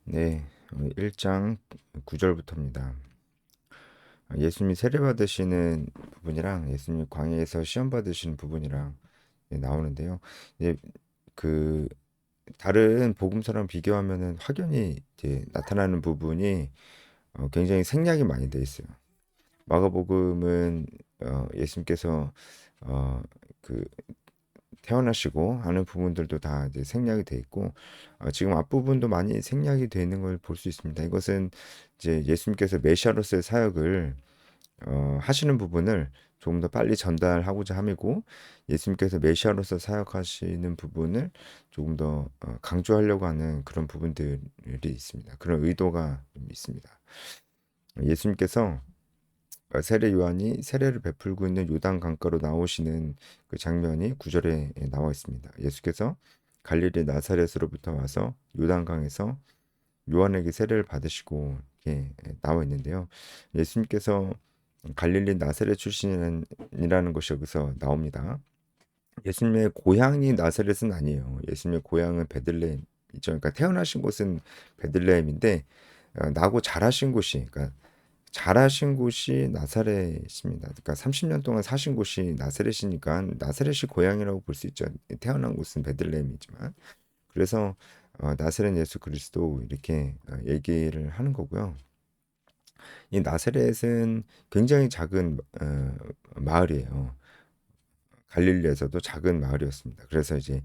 네, 1장 9절부터입니다. 예수님이 세례 받으시는 부분이랑 예수님이 광야에서 시험 받으시는 부분이랑 나오는데요. 이제 그 다른 복음서랑 비교하면은 확연히 이제 나타나는 부분이 굉장히 생략이 많이 돼 있어요. 마가복음은 예수님께서 어, 그 태어나시고 하는 부분들도 다 이제 생략이 돼 있고 지금 앞부분도 많이 생략이 되어 있는 걸 볼 수 있습니다. 이것은 이제 예수님께서 메시아로서의 사역을 하시는 부분을 조금 더 빨리 전달하고자 함이고 예수님께서 메시아로서 사역하시는 부분을 조금 더 강조하려고 하는 그런 부분들이 있습니다. 그런 의도가 좀 있습니다. 예수님께서 세례 요한이 세례를 베풀고 있는 요단 강가로 나오시는 그 장면이 구절에 나와 있습니다. 예수께서 갈릴리 나사렛으로부터 와서 요단강에서 요한에게 세례를 받으시고 이렇게 나와 있는데요. 예수님께서 갈릴리 나사렛 출신이라는 것이 여기서 나옵니다. 예수님의 고향이 나사렛은 아니에요. 예수님의 고향은 베들레헴이죠. 그러니까 태어나신 곳은 베들레헴인데 나고 자라신 곳이 그러니까 자라신 곳이 나사렛입니다. 그러니까 30년 동안 사신 곳이 나사렛이니까 나사렛이 고향이라고 볼 수 있죠. 태어난 곳은 베들레헴이지만 그래서 나사렛 예수 그리스도 이렇게 얘기를 하는 거고요. 이 나사렛은 굉장히 작은 마을이에요. 갈릴리에서도 작은 마을이었습니다. 그래서 이제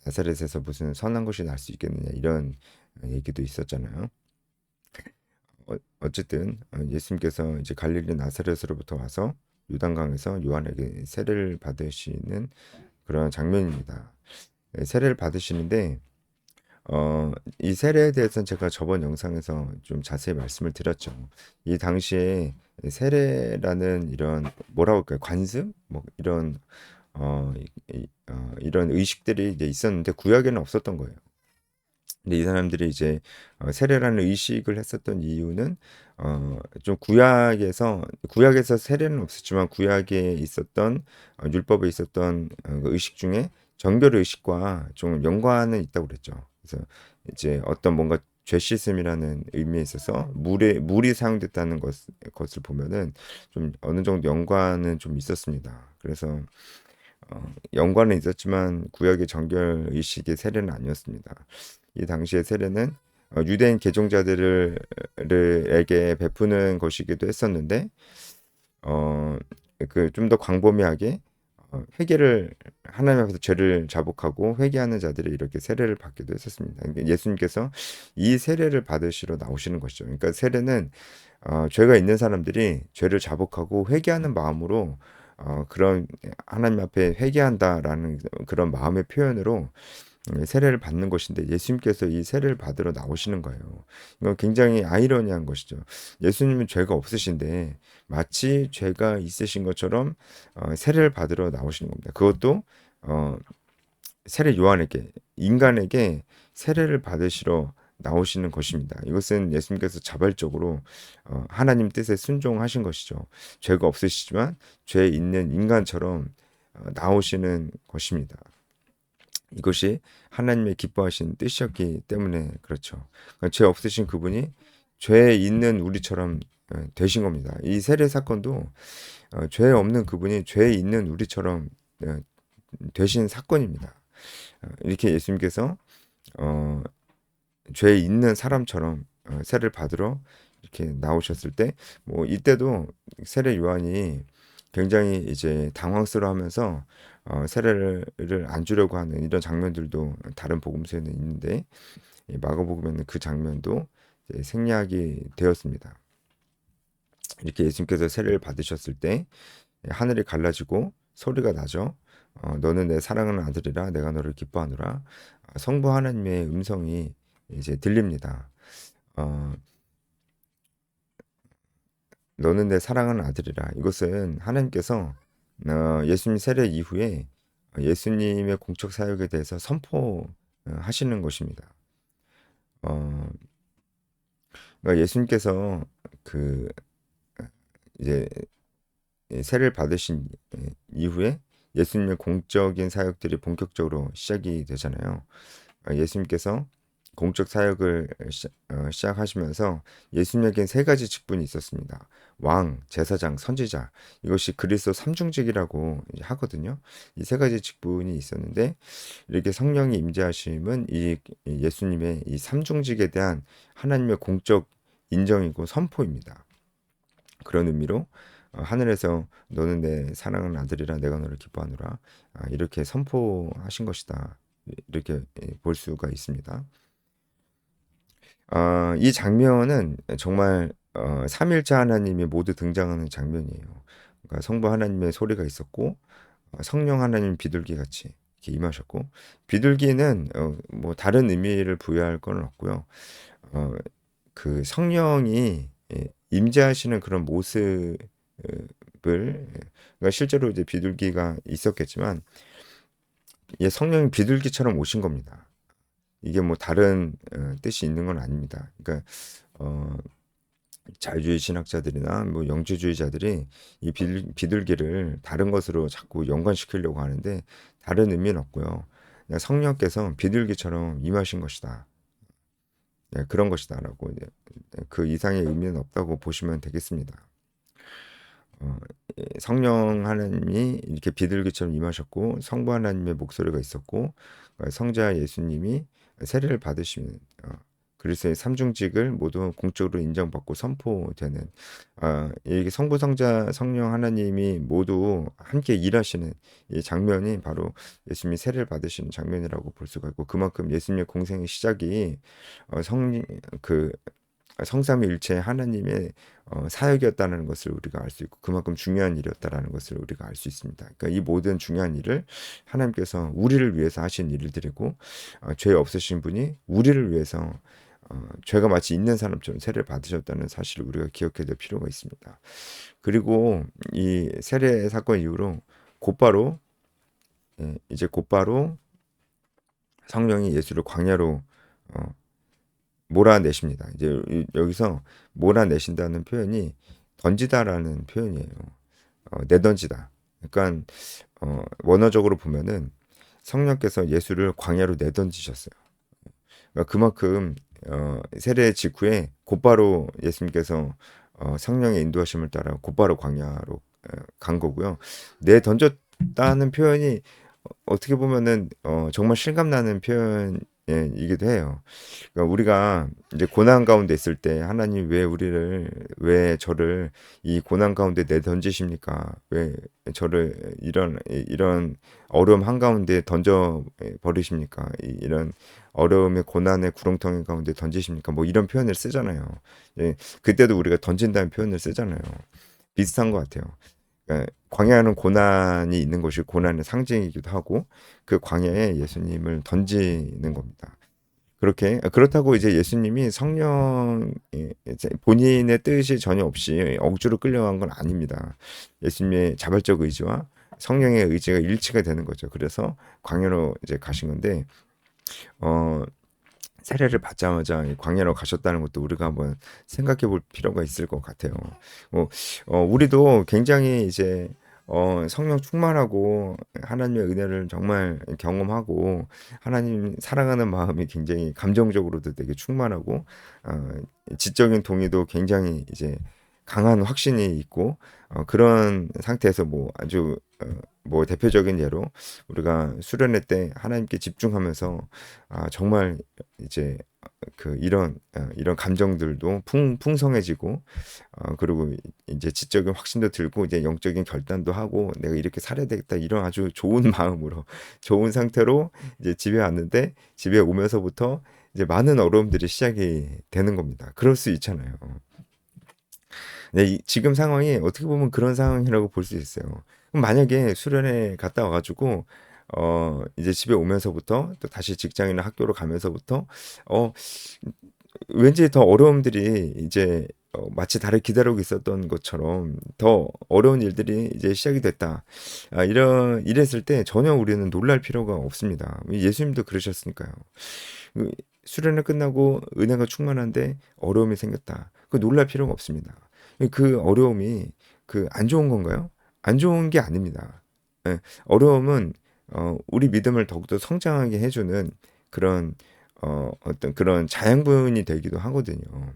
나사렛에서 무슨 선한 것이 날 수 있겠느냐 이런 얘기도 있었잖아요. 어쨌든 예수님께서 이제 갈릴리 나사렛으로부터 와서 요단강에서 요한에게 세례를 받으시는 그런 장면입니다. 세례를 받으시는데 이 세례에 대해서는 제가 저번 영상에서 좀 자세히 말씀을 드렸죠. 이 당시에 세례라는 이런 뭐라고 할까요? 관습? 뭐 이런 이런 의식들이 이제 있었는데 구약에는 없었던 거예요. 근데 이 사람들이 이제 세례라는 의식을 했었던 이유는 좀 구약에서 세례는 없었지만 구약에 있었던 율법에 있었던 그 의식 중에 정결 의식과 좀 연관은 있다고 그랬죠. 그래서 이제 어떤 뭔가 죄 씻음이라는 의미에 있어서 물이 사용됐다는 것을 보면은 좀 어느 정도 연관은 좀 있었습니다. 그래서 연관은 있었지만 구약의 정결 의식의 세례는 아니었습니다. 이 당시의 세례는 유대인 개종자들에게 베푸는 것이기도 했었는데 그 좀 더 광범위하게 회개를 하나님 앞에서 죄를 자복하고 회개하는 자들이 이렇게 세례를 받기도 했었습니다. 그러니까 예수님께서 이 세례를 받으시러 나오시는 것이죠. 그러니까 세례는 죄가 있는 사람들이 죄를 자복하고 회개하는 마음으로 그런 하나님 앞에 회개한다라는 그런 마음의 표현으로 세례를 받는 것인데 예수님께서 이 세례를 받으러 나오시는 거예요. 이건 굉장히 아이러니한 것이죠. 예수님은 죄가 없으신데 마치 죄가 있으신 것처럼 세례를 받으러 나오시는 겁니다. 그것도 어, 세례 요한에게 인간에게 세례를 받으시러 나오시는 것입니다. 이것은 예수님께서 자발적으로 하나님 뜻에 순종하신 것이죠. 죄가 없으시지만 죄 있는 인간처럼 나오시는 것입니다. 이것이 하나님의 기뻐하신 뜻이었기 때문에 그렇죠. 그러니까 죄 없으신 그분이 죄 있는 우리처럼 되신 겁니다. 이 세례 사건도 죄 없는 그분이 죄 있는 우리처럼 되신 사건입니다. 이렇게 예수님께서 어, 죄 있는 사람처럼 세례를 받으러 이렇게 나오셨을 때, 뭐 이때도 세례 요한이 굉장히 이제 당황스러워하면서 세례를 안 주려고 하는 이런 장면들도 다른 복음서에는 있는데 마가복음에는 그 장면도 이제 생략이 되었습니다. 이렇게 예수님께서 세례를 받으셨을 때 하늘이 갈라지고 소리가 나죠. 너는 내 사랑하는 아들이라 내가 너를 기뻐하노라. 성부 하나님의 음성이 이제 들립니다. 어, 너는 내 사랑하는 아들이라. 이것은 하나님께서 예수님 세례 이후에 예수님의 공적 사역에 대해서 선포하시는 것입니다. 어, 그러니까 예수님께서 그 이제 세례를 받으신 이후에 예수님의 공적인 사역들이 본격적으로 시작이 되잖아요. 예수님께서 공적 사역을 시작하시면서 예수님에겐 세 가지 직분이 있었습니다. 왕, 제사장, 선지자. 이것이 그리스도 삼중직이라고 하거든요. 이 세 가지 직분이 있었는데 이렇게 성령이 임재하심은 이 예수님의 이 삼중직에 대한 하나님의 공적 인정이고 선포입니다. 그런 의미로 하늘에서 너는 내 사랑하는 아들이라 내가 너를 기뻐하노라 이렇게 선포하신 것이다. 이렇게 볼 수가 있습니다. 이 장면은 정말 삼일차 하나님이 모두 등장하는 장면이에요. 그러니까 성부 하나님의 소리가 있었고 성령 하나님 비둘기 같이 이렇게 임하셨고 비둘기는 뭐 다른 의미를 부여할 건 없고요. 그 성령이 임재하시는 그런 모습을 그러니까 실제로 이제 비둘기가 있었겠지만 성령이 비둘기처럼 오신 겁니다. 이게 뭐 다른 뜻이 있는 건 아닙니다. 그러니까 자유주의 신학자들이나 뭐 영주주의자들이 이 비둘기를 다른 것으로 자꾸 연관시키려고 하는데 다른 의미는 없고요. 그냥 성령께서 비둘기처럼 임하신 것이다. 그런 것이다라고 그 이상의 의미는 없다고 보시면 되겠습니다. 성령 하나님이 이렇게 비둘기처럼 임하셨고 성부 하나님의 목소리가 있었고 성자 예수님이 세례를 받으시는 그리스도의 삼중직을 모두 공적으로 인정받고 선포되는 이게 성부 성자 성령 하나님이 모두 함께 일하시는 이 장면이 바로 예수님이 세례를 받으시는 장면이라고 볼 수가 있고 그만큼 예수님의 공생의 시작이 성삼위일체 하나님의 사역이었다는 것을 우리가 알 수 있고 그만큼 중요한 일이었다라는 것을 우리가 알 수 있습니다. 그러니까 이 모든 중요한 일을 하나님께서 우리를 위해서 하신 일들이고 죄 없으신 분이 우리를 위해서 죄가 마치 있는 사람처럼 세례를 받으셨다는 사실을 우리가 기억해야 될 필요가 있습니다. 그리고 이 세례 사건 이후로 곧바로 성령이 예수를 광야로 몰아내십니다. 이제 여기서 몰아내신다는 표현이 던지다라는 표현이에요. 내던지다. 그러니까 원어적으로 보면은 성령께서 예수를 광야로 내던지셨어요. 그러니까 그만큼 세례 직후에 곧바로 예수님께서 성령의 인도하심을 따라 곧바로 광야로 간 거고요. 내던졌다는 표현이 어떻게 보면은 정말 실감나는 표현이기도 해요. 그러니까 우리가 이제 고난 가운데 있을 때 하나님 왜 저를 이 고난 가운데 내던지십니까? 왜 저를 이런 어려움 한가운데 던져 버리십니까? 이런 어려움의 고난의 구렁텅이 가운데 던지십니까? 뭐 이런 표현을 쓰잖아요. 그때도 우리가 던진다는 표현을 쓰잖아요. 비슷한 것 같아요. 광야는 고난이 있는 것이 고난의 상징이기도 하고 그 광야에 예수님을 던지는 겁니다. 그렇다고 이제 예수님이 성령 본인의 뜻이 전혀 없이 억지로 끌려간 건 아닙니다. 예수님의 자발적 의지와 성령의 의지가 일치가 되는 거죠. 그래서 광야로 이제 가신 건데 세례를 받자마자 광야로 가셨다는 것도 우리가 한번 생각해 볼 필요가 있을 것 같아요. 우리도 굉장히 이제 성령 충만하고 하나님의 은혜를 정말 경험하고 하나님 사랑하는 마음이 굉장히 감정적으로도 되게 충만하고 지적인 동의도 굉장히 이제 강한 확신이 있고 그런 상태에서 뭐 아주 뭐 대표적인 예로 우리가 수련회 때 하나님께 집중하면서 정말 이제 이런 감정들도 풍성해지고 그리고 이제 지적인 확신도 들고 이제 영적인 결단도 하고 내가 이렇게 살아야 되겠다 이런 아주 좋은 마음으로 좋은 상태로 이제 집에 왔는데 집에 오면서부터 이제 많은 어려움들이 시작이 되는 겁니다. 그럴 수 있잖아요. 네, 지금 상황이 어떻게 보면 그런 상황이라고 볼 수 있어요. 그럼 만약에 수련회 갔다 와가지고 이제 집에 오면서부터 또 다시 직장이나 학교로 가면서부터 어 왠지 더 어려움들이 이제 마치 나를 기다리고 있었던 것처럼 더 어려운 일들이 이제 시작이 됐다. 이랬을 때 전혀 우리는 놀랄 필요가 없습니다. 예수님도 그러셨으니까요. 수련회 끝나고 은혜가 충만한데 어려움이 생겼다. 그 놀랄 필요가 없습니다. 그 어려움이 안 좋은 건가요? 안 좋은 게 아닙니다. 어려움은 우리 믿음을 더욱더 성장하게 해주는 그런 어떤 그런 자양분이 되기도 하거든요.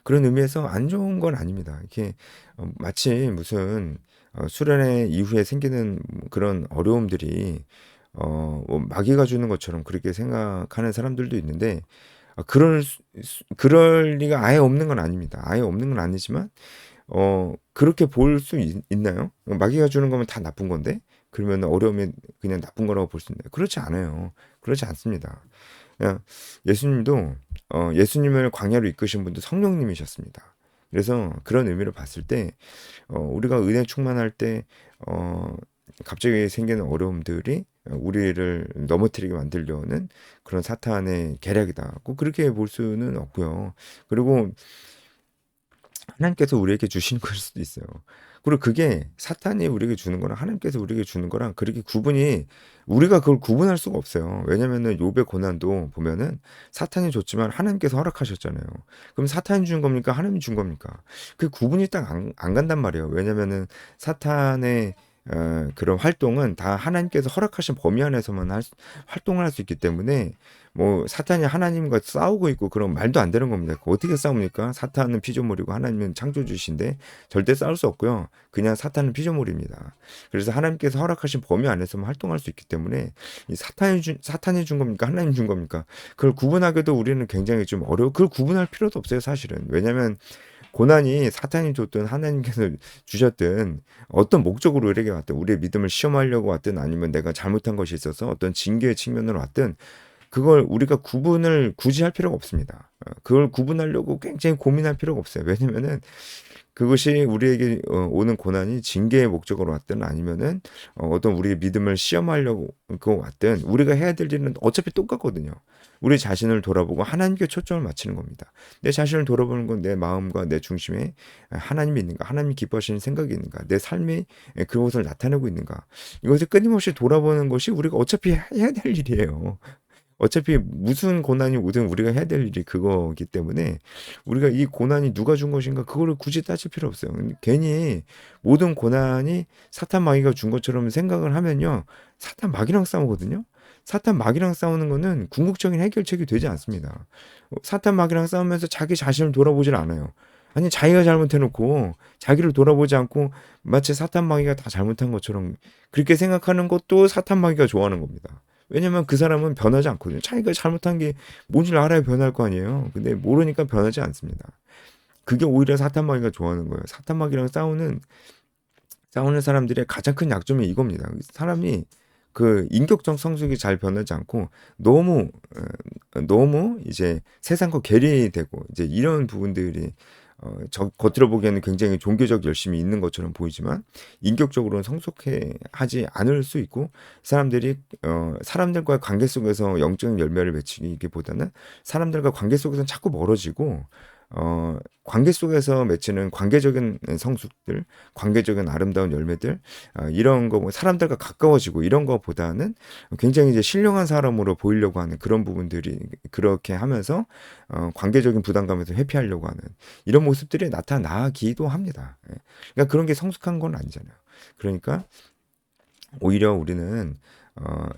그런 의미에서 안 좋은 건 아닙니다. 이게 마치 무슨 수련회 이후에 생기는 그런 어려움들이 뭐 마귀가 주는 것처럼 그렇게 생각하는 사람들도 있는데 그럴 리가 아예 없는 건 아닙니다. 아예 없는 건 아니지만 그렇게 볼 수 있나요? 마귀가 주는 거면 다 나쁜 건데 그러면 어려움이 그냥 나쁜 거라고 볼 수 있나요? 그렇지 않아요. 그렇지 않습니다. 그냥 예수님도 예수님을 광야로 이끄신 분도 성령님이셨습니다. 그래서 그런 의미로 봤을 때 우리가 은혜 충만할 때 갑자기 생기는 어려움들이 우리를 넘어뜨리게 만들려는 그런 사탄의 계략이다. 꼭 그렇게 볼 수는 없고요. 그리고 하나님께서 우리에게 주신 걸 수도 있어요. 그리고 그게 사탄이 우리에게 주는 거랑 하나님께서 우리에게 주는 거랑 그렇게 구분이 우리가 그걸 구분할 수가 없어요. 왜냐면은 욥의 고난도 보면은 사탄이 줬지만 하나님께서 허락하셨잖아요. 그럼 사탄이 준 겁니까? 하나님이 준 겁니까? 그 구분이 딱 안 간단 말이에요. 왜냐면은 사탄의 그런 활동은 다 하나님께서 허락하신 범위 안에서만 활동을 할 수 있기 때문에 뭐 사탄이 하나님과 싸우고 있고 그런 말도 안 되는 겁니다. 어떻게 싸웁니까? 사탄은 피조물이고 하나님은 창조주신데 절대 싸울 수 없고요. 그냥 사탄은 피조물입니다. 그래서 하나님께서 허락하신 범위 안에서만 활동할 수 있기 때문에 이 사탄이 준 겁니까? 하나님 준 겁니까? 그걸 구분하기도 우리는 굉장히 좀 어려워. 그걸 구분할 필요도 없어요, 사실은. 왜냐하면 고난이 사탄이 줬든 하나님께서 주셨든 어떤 목적으로 우리에게 왔든 우리의 믿음을 시험하려고 왔든 아니면 내가 잘못한 것이 있어서 어떤 징계의 측면으로 왔든 그걸 우리가 구분을 굳이 할 필요가 없습니다. 그걸 구분하려고 굉장히 고민할 필요가 없어요. 왜냐면은 그것이 우리에게 오는 고난이 징계의 목적으로 왔든 아니면은 어떤 우리의 믿음을 시험하려고 왔든 우리가 해야 될 일은 어차피 똑같거든요. 우리 자신을 돌아보고 하나님께 초점을 맞추는 겁니다. 내 자신을 돌아보는 건 내 마음과 내 중심에 하나님이 있는가, 하나님이 기뻐하시는 생각이 있는가, 내 삶이 그것을 나타내고 있는가. 이것을 끊임없이 돌아보는 것이 우리가 어차피 해야 될 일이에요. 어차피 무슨 고난이 오든 우리가 해야 될 일이 그거기 때문에 우리가 이 고난이 누가 준 것인가 그거를 굳이 따질 필요 없어요. 괜히 모든 고난이 사탄 마귀가 준 것처럼 생각을 하면요. 사탄 마귀랑 싸우거든요. 사탄 마귀랑 싸우는 거는 궁극적인 해결책이 되지 않습니다. 사탄 마귀랑 싸우면서 자기 자신을 돌아보질 않아요. 아니 자기가 잘못해놓고 자기를 돌아보지 않고 마치 사탄 마귀가 다 잘못한 것처럼 그렇게 생각하는 것도 사탄 마귀가 좋아하는 겁니다. 왜냐면 그 사람은 변하지 않거든요. 자기가 잘못한 게 뭔지를 알아야 변할 거 아니에요. 근데 모르니까 변하지 않습니다. 그게 오히려 사탄 마귀가 좋아하는 거예요. 사탄 마귀랑 싸우는 사람들의 가장 큰 약점이 이겁니다. 사람이 그 인격적 성숙이 잘 변하지 않고 너무 이제 세상과 괴리되고 이제 이런 부분들이 겉으로 보기에는 굉장히 종교적 열심이 있는 것처럼 보이지만 인격적으로는 성숙해 하지 않을 수 있고 사람들이 사람들과의 관계 속에서 영적 열매를 맺히기보다는 사람들과 관계 속에서 자꾸 멀어지고 관계 속에서 맺히는 관계적인 성숙들, 관계적인 아름다운 열매들, 이런 거, 뭐 사람들과 가까워지고 이런 거보다는 굉장히 이제 신령한 사람으로 보이려고 하는 그런 부분들이 그렇게 하면서, 관계적인 부담감에서 회피하려고 하는 이런 모습들이 나타나기도 합니다. 예. 그러니까 그런 게 성숙한 건 아니잖아요. 그러니까 오히려 우리는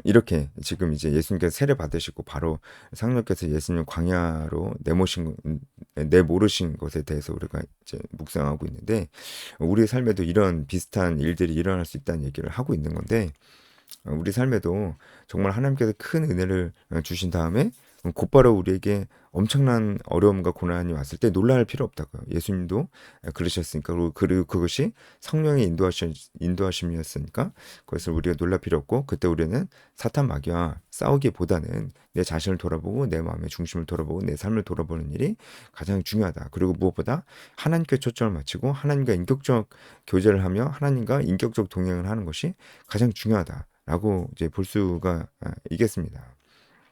이렇게 지금 이제 예수님께서 세례 받으시고 바로 상령께서 예수님 광야로 내모르신 것에 대해서 우리가 이제 묵상하고 있는데 우리 삶에도 이런 비슷한 일들이 일어날 수 있다는 얘기를 하고 있는 건데 우리 삶에도 정말 하나님께서 큰 은혜를 주신 다음에 곧바로 우리에게 엄청난 어려움과 고난이 왔을 때 놀랄 필요 없다고요. 예수님도 그러셨으니까 그리고 그것이 성령의 인도하심이었으니까 그것을 우리가 놀랄 필요 없고 그때 우리는 사탄 마귀와 싸우기보다는 내 자신을 돌아보고 내 마음의 중심을 돌아보고 내 삶을 돌아보는 일이 가장 중요하다. 그리고 무엇보다 하나님께 초점을 맞추고 하나님과 인격적 교제를 하며 하나님과 인격적 동행을 하는 것이 가장 중요하다라고 이제 볼 수가 있겠습니다.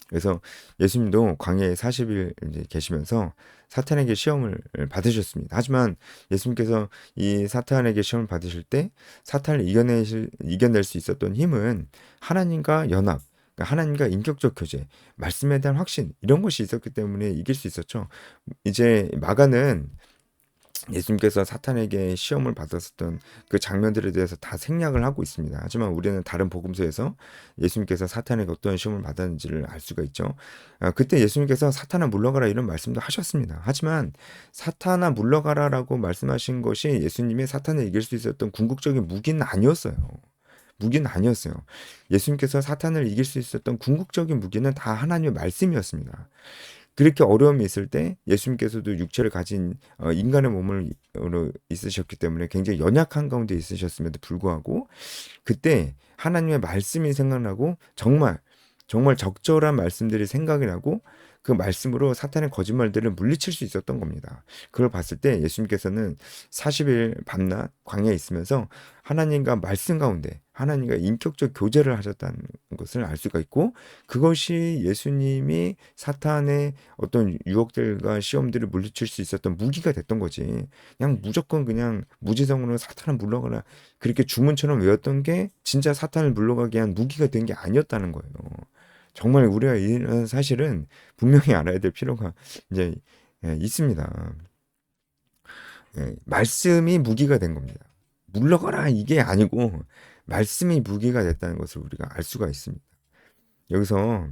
그래서 예수님도 광야에 40일 이제 계시면서 사탄에게 시험을 받으셨습니다. 하지만 예수님께서 이 사탄에게 시험을 받으실 때 사탄을 이겨낼 수 있었던 힘은 하나님과 연합, 그러니까 하나님과 인격적 교제, 말씀에 대한 확신 이런 것이 있었기 때문에 이길 수 있었죠. 이제 마가는 예수님께서 사탄에게 시험을 받았었던 그 장면들에 대해서 다 생략을 하고 있습니다. 하지만 우리는 다른 복음서에서 예수님께서 사탄에게 어떤 시험을 받았는지를 알 수가 있죠. 그때 예수님께서 사탄아 물러가라 이런 말씀도 하셨습니다. 하지만 사탄아 물러가라라고 말씀하신 것이 예수님이 사탄을 이길 수 있었던 궁극적인 무기는 아니었어요. 무기는 아니었어요. 예수님께서 사탄을 이길 수 있었던 궁극적인 무기는 다 하나님의 말씀이었습니다. 그렇게 어려움이 있을 때 예수님께서도 육체를 가진 인간의 몸으로 있으셨기 때문에 굉장히 연약한 가운데 있으셨음에도 불구하고 그때 하나님의 말씀이 생각나고 정말 적절한 말씀들이 생각이 나고 그 말씀으로 사탄의 거짓말들을 물리칠 수 있었던 겁니다. 그걸 봤을 때 예수님께서는 40일 밤낮 광야에 있으면서 하나님과 말씀 가운데 하나님과 인격적 교제를 하셨다는 것을 알 수가 있고 그것이 예수님이 사탄의 어떤 유혹들과 시험들을 물리칠 수 있었던 무기가 됐던 거지. 그냥 무조건 그냥 무지성으로 사탄을 물러가라 그렇게 주문처럼 외웠던 게 진짜 사탄을 물러가게 한 무기가 된 게 아니었다는 거예요. 정말 우리가 이런 사실은 분명히 알아야 될 필요가 이제 있습니다. 말씀이 무기가 된 겁니다. 물러가라 이게 아니고 말씀이 무기가 됐다는 것을 우리가 알 수가 있습니다. 여기서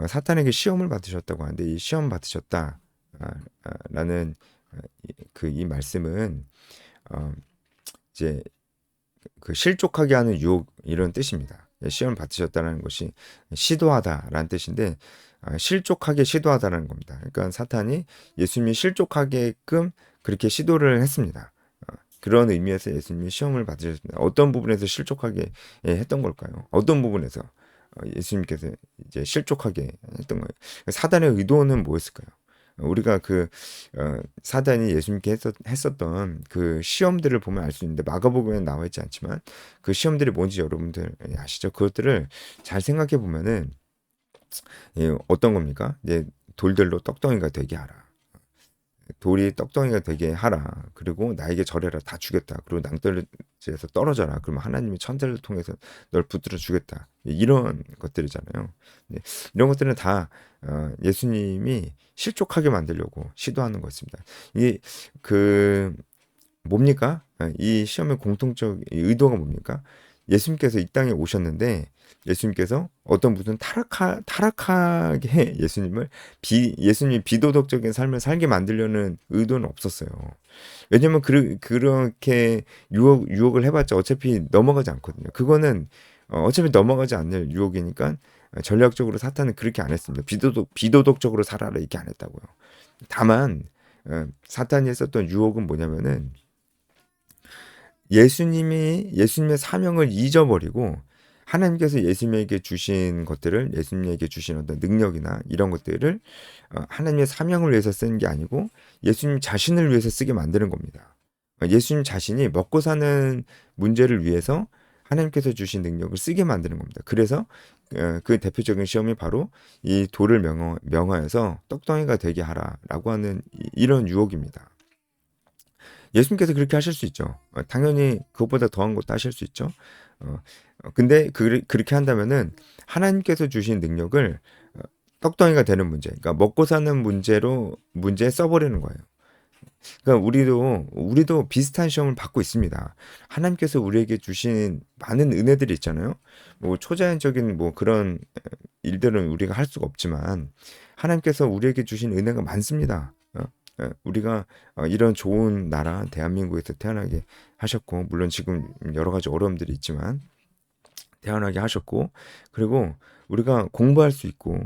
사탄에게 시험을 받으셨다고 하는데 이 시험 받으셨다 라는 이 말씀은 이제 그 실족하게 하는 유혹 이런 뜻입니다. 시험 받으셨다는 것이 시도하다라는 뜻인데 실족하게 시도하다라는 겁니다. 그러니까 사탄이 예수님이 실족하게끔 그렇게 시도를 했습니다. 그런 의미에서 예수님이 시험을 받으셨습니다. 어떤 부분에서 실족하게 했던 걸까요? 어떤 부분에서 예수님께서 이제 실족하게 했던 거예요? 사단의 의도는 뭐였을까요? 우리가 사단이 예수님께 했었던 그 시험들을 보면 알 수 있는데 마가복음에 나와 있지 않지만 그 시험들이 뭔지 여러분들 아시죠? 그것들을 잘 생각해 보면은 어떤 겁니까? 이제 돌들로 떡덩이가 되게 하라. 돌이 떡덩이가 되게 하라. 그리고 나에게 절해라. 다 주겠다. 그리고 낭떠러지에서 떨어져라. 그러면 하나님이 천사를 통해서 널 붙들어 주겠다. 이런 것들이잖아요. 이런 것들은 다 예수님이 실족하게 만들려고 시도하는 것입니다. 이게 뭡니까? 이 시험의 공통적 의도가 뭡니까? 예수님께서 이 땅에 오셨는데 예수님께서 어떤 무슨 타락하게 예수님이 비도덕적인 삶을 살게 만들려는 의도는 없었어요. 왜냐면 그렇게 유혹을 해봤자 어차피 넘어가지 않거든요. 그거는 어차피 넘어가지 않는 유혹이니까 전략적으로 사탄은 그렇게 안 했습니다. 비도덕적으로 살아라 이렇게 안 했다고요. 다만 사탄이 했었던 유혹은 뭐냐면은 예수님의 사명을 잊어버리고 하나님께서 예수님에게 주신 것들을 예수님에게 주신 어떤 능력이나 이런 것들을 하나님의 사명을 위해서 쓰는 게 아니고 예수님 자신을 위해서 쓰게 만드는 겁니다. 예수님 자신이 먹고 사는 문제를 위해서 하나님께서 주신 능력을 쓰게 만드는 겁니다. 그래서 그 대표적인 시험이 바로 이 돌을 명하여서 떡덩이가 되게 하라라고 하는 이런 유혹입니다. 예수님께서 그렇게 하실 수 있죠. 당연히 그것보다 더한 것도 하실 수 있죠. 근데 그렇게 한다면은 하나님께서 주신 능력을 떡덩이가 되는 문제, 그러니까 먹고 사는 문제에 써버리는 거예요. 그러니까 우리도 비슷한 시험을 받고 있습니다. 하나님께서 우리에게 주신 많은 은혜들이 있잖아요. 뭐 초자연적인 뭐 그런 일들은 우리가 할 수가 없지만 하나님께서 우리에게 주신 은혜가 많습니다. 우리가 이런 좋은 나라 대한민국에서 태어나게 하셨고 물론 지금 여러 가지 어려움들이 있지만 태어나게 하셨고 그리고 우리가 공부할 수 있고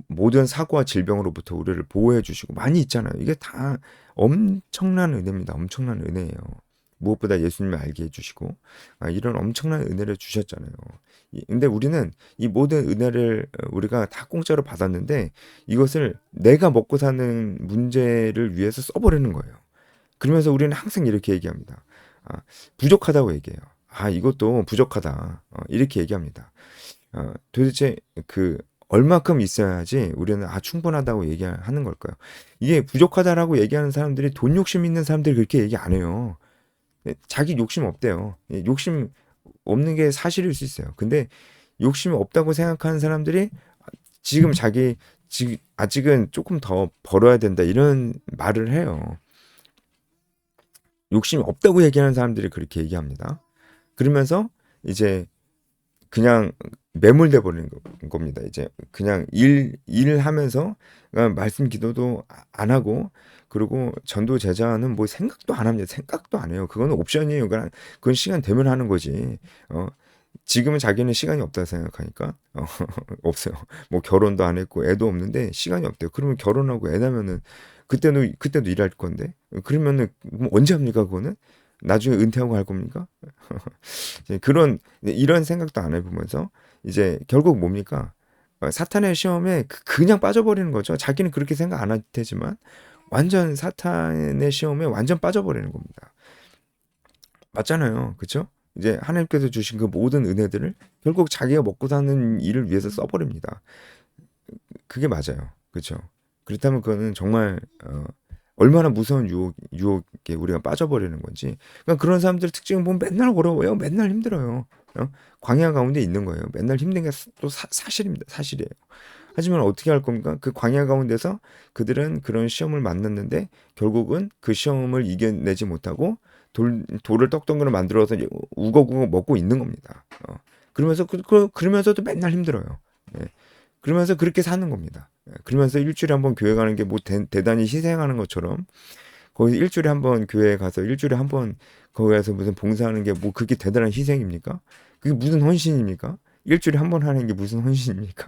모든 사고와 질병으로부터 우리를 보호해 주시고 많이 있잖아요. 이게 다 엄청난 은혜입니다. 엄청난 은혜예요. 무엇보다 예수님을 알게 해주시고 이런 엄청난 은혜를 주셨잖아요. 근데 우리는 이 모든 은혜를 우리가 다 공짜로 받았는데 이것을 내가 먹고 사는 문제를 위해서 써버리는 거예요. 그러면서 우리는 항상 이렇게 얘기합니다. 부족하다고 얘기해요. 이것도 부족하다. 이렇게 얘기합니다. 도대체 얼마큼 있어야지 우리는 충분하다고 얘기하는 걸까요? 이게 부족하다라고 얘기하는 사람들이 돈 욕심 있는 사람들이 그렇게 얘기 안 해요. 자기 욕심 없대요. 욕심 없는 게 사실일 수 있어요. 근데 욕심이 없다고 생각하는 사람들이 지금 아직은 조금 더 벌어야 된다 이런 말을 해요. 욕심이 없다고 얘기하는 사람들이 그렇게 얘기합니다. 그러면서 이제 그냥 매몰돼 버리는 겁니다. 이제 그냥 일하면서 말씀 기도도 안 하고, 그리고 전도 제자는 뭐 생각도 안 합니다. 생각도 안 해요. 그거는 옵션이에요. 그건 시간 되면 하는 거지. 지금은 자기는 시간이 없다 생각하니까 없어요. 뭐 결혼도 안 했고 애도 없는데 시간이 없대요. 그러면 결혼하고 애 낳으면은 그때도 일할 건데, 그러면은 뭐 언제 합니까 그거는? 나중에 은퇴하고 할 겁니까? 그런 이런 생각도 안 해보면서 이제 결국 뭡니까? 사탄의 시험에 그냥 빠져버리는 거죠. 자기는 그렇게 생각 안 할 테지만 완전 사탄의 시험에 완전 빠져버리는 겁니다. 맞잖아요. 그쵸? 이제 하나님께서 주신 그 모든 은혜들을 결국 자기가 먹고 사는 일을 위해서 써버립니다. 그게 맞아요. 그쵸? 그렇다면 그거는 정말 얼마나 무서운 유혹에 우리가 빠져버리는 건지. 그러니까 그런 사람들 특징을 보면 맨날 어려워요. 맨날 힘들어요. 광야 가운데 있는 거예요. 맨날 힘든 게 또 사실입니다. 사실이에요. 하지만 어떻게 할 겁니까? 그 광야 가운데서 그들은 그런 시험을 만났는데 결국은 그 시험을 이겨내지 못하고 돌을 떡덩이로 만들어서 우거우거 먹고 있는 겁니다. 그러면서도 맨날 힘들어요. 예. 그러면서 그렇게 사는 겁니다. 예. 그러면서 일주일에 한번 교회 가는 게 뭐 대단히 희생하는 것처럼, 거기 일주일에 한번 교회에 가서 일주일에 한번 거기 가서 무슨 봉사하는 게 뭐 그게 대단한 희생입니까? 그게 무슨 헌신입니까? 일주일에 한번 하는 게 무슨 헌신입니까?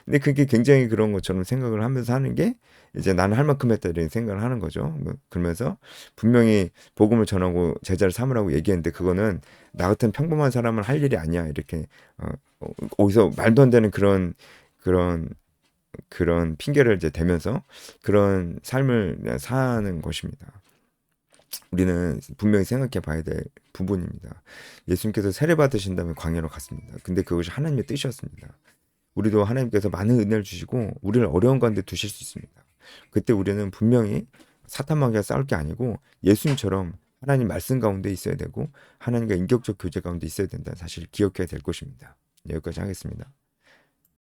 근데 그게 굉장히 그런 것처럼 생각을 하면서 하는 게 이제 나는 할 만큼 했다 이런 생각을 하는 거죠. 그러면서 분명히 복음을 전하고 제자를 삼으라고 얘기했는데 그거는 나 같은 평범한 사람은 할 일이 아니야 이렇게 어디서 말도 안 되는 그런 그런 핑계를 이제 대면서 그런 삶을 사는 것입니다. 우리는 분명히 생각해 봐야 될 부분입니다. 예수님께서 세례 받으신 다음에 광야로 갔습니다. 근데 그것이 하나님의 뜻이었습니다. 우리도 하나님께서 많은 은혜를 주시고 우리를 어려운 가운데 두실 수 있습니다. 그때 우리는 분명히 사탄 마귀와 싸울 게 아니고 예수님처럼 하나님 말씀 가운데 있어야 되고 하나님과 인격적 교제 가운데 있어야 된다는 사실을 기억해야 될 것입니다. 여기까지 하겠습니다.